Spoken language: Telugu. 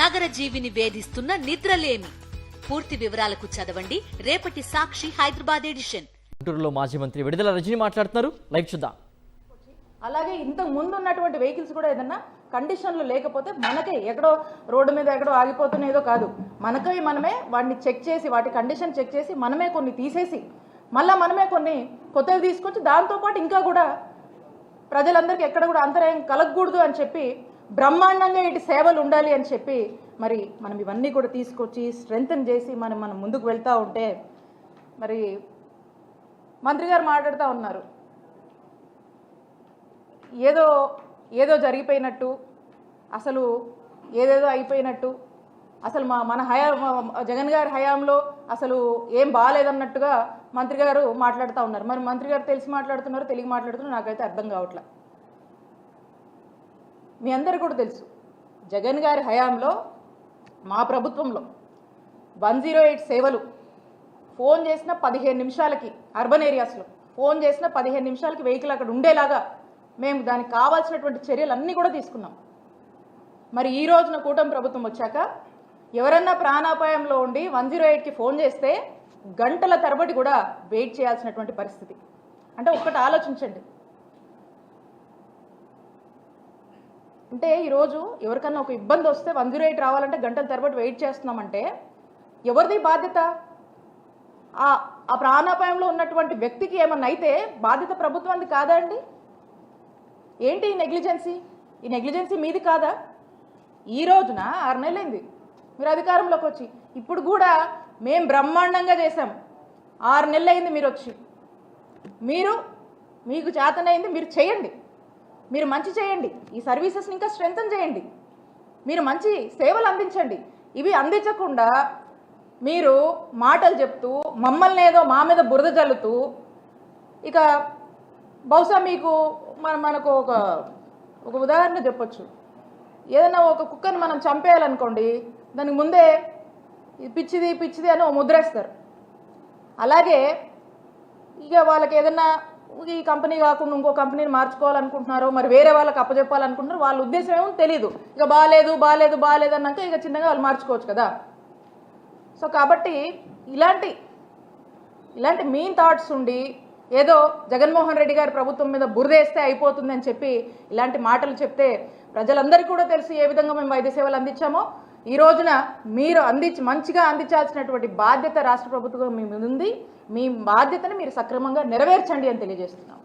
నగర జీవిని వేధిస్తున్న నిద్రలేమి. పూర్తి వివరాలకు చదవండి రేపటి సాక్షి హైదరాబాద్ ఎడిషన్. గుంటూరులో మాజీ మంత్రి విడుదల రజని మాట్లాడుతున్నారు, లైవ్ చూద్దాం. అలాగే ఇంతకు ముందు ఉన్నటువంటి వెహికల్స్ కూడా ఏదన్నా కండిషన్లు లేకపోతే మనకే ఎక్కడో రోడ్డు మీద ఎక్కడో ఆగిపోతున్నదో కాదు, మనమే వాటిని చెక్ చేసి వాటి కండిషన్ చెక్ చేసి మనమే కొన్ని తీసేసి మళ్ళీ మనమే కొన్ని కొత్తవి తీసుకొచ్చి దాంతోపాటు ఇంకా కూడా ప్రజలందరికీ ఎక్కడ కూడా అంతరాయం కలగకూడదు అని చెప్పి బ్రహ్మాండంగా ఇటు సేవలు ఉండాలి అని చెప్పి మరి మనం ఇవన్నీ కూడా తీసుకొచ్చి స్ట్రెంగ్తన్ చేసి మనం ముందుకు వెళ్తూ ఉంటే మరి మంత్రి గారు మాట్లాడుతూ ఉన్నారు, ఏదో జరిగిపోయినట్టు, అసలు ఏదేదో అయిపోయినట్టు, అసలు మన జగన్ గారి హయాంలో అసలు ఏం బాగాలేదన్నట్టుగా మంత్రి గారు మాట్లాడుతూ ఉన్నారు. మరి మంత్రి గారు తెలిసి మాట్లాడుతున్నారు, తెలియ మాట్లాడుతున్నారు, నాకైతే అర్థం కావట్లే. మీ అందరు కూడా తెలుసు, జగన్ గారి హయాంలో మా ప్రభుత్వంలో 108 సేవలు ఫోన్ చేసిన 15 నిమిషాలకి, అర్బన్ ఏరియాస్లో ఫోన్ చేసిన 15 నిమిషాలకి వెహికల్ అక్కడ ఉండేలాగా మేము దానికి కావాల్సినటువంటి చర్యలు అన్నీ కూడా తీసుకున్నాం. మరి ఈ రోజున కూటమి ప్రభుత్వం వచ్చాక ఎవరన్నా ప్రాణాపాయంలో ఉండి 108కి ఫోన్ చేస్తే గంటల తరబడి కూడా వెయిట్ చేయాల్సినటువంటి పరిస్థితి. అంటే ఒక్కటి ఆలోచించండి, అంటే ఈరోజు ఎవరికన్నా ఒక ఇబ్బంది వస్తే 108 రావాలంటే గంటల తరబడి వెయిట్ చేస్తున్నామంటే ఎవరిది బాధ్యత? ఆ ప్రాణాపాయంలో ఉన్నటువంటి వ్యక్తికి ఏమన్నా అయితే బాధ్యత ప్రభుత్వానికి కాదా అండి? ఏంటి ఈ నెగ్లిజెన్సీ? ఈ నెగ్లిజెన్సీ మీది కాదా? ఈ రోజున 6 నెలలైంది మీరు అధికారంలోకి వచ్చి, ఇప్పుడు కూడా మేము బ్రహ్మాండంగా చేశాం. 6 నెలలైంది మీరు వచ్చి, మీకు చేతనైంది మీరు చేయండి, మీరు మంచి చేయండి, ఈ సర్వీసెస్ని ఇంకా స్ట్రెంగ్తన్ చేయండి, మీరు మంచి సేవలు అందించండి. ఇవి అందించకుండా మీరు మాటలు చెప్తూ మమ్మల్ని ఏదో మా మీద బురద జల్లుతూ, ఇక బహుశా మనకు ఒక ఉదాహరణ చెప్పొచ్చు. ఏదైనా ఒక కుక్కని మనం చంపేయాలనుకోండి, దానికి ముందే పిచ్చిది అని ముద్రేస్తారు. అలాగే ఇక వాళ్ళకి ఏదన్నా ఈ కంపెనీ కాకుండా ఇంకో కంపెనీని మార్చుకోవాలనుకుంటున్నారో, మరి వేరే వాళ్ళకి అప్పచెప్పాలనుకుంటున్నారో, వాళ్ళ ఉద్దేశం ఏమో తెలియదు. ఇక బాగాలేదు అన్నాక ఇక చిన్నగా వాళ్ళు మార్చుకోవచ్చు కదా. సో కాబట్టి ఇలాంటి మీన్ థాట్స్ ఉండి ఏదో జగన్మోహన్ రెడ్డి గారి ప్రభుత్వం మీద బురదేస్తే అయిపోతుందని చెప్పి ఇలాంటి మాటలు చెప్తే ప్రజలందరికీ కూడా తెలుసు ఏ విధంగా మేము వైద్య సేవలు అందించామో. ఈ రోజున మీరు మంచిగా అందించాల్సినటువంటి బాధ్యత రాష్ట్ర ప్రభుత్వం మీ మీద ఉంది. మీ బాధ్యతను మీరు సక్రమంగా నెరవేర్చండి అని తెలియజేస్తున్నాం.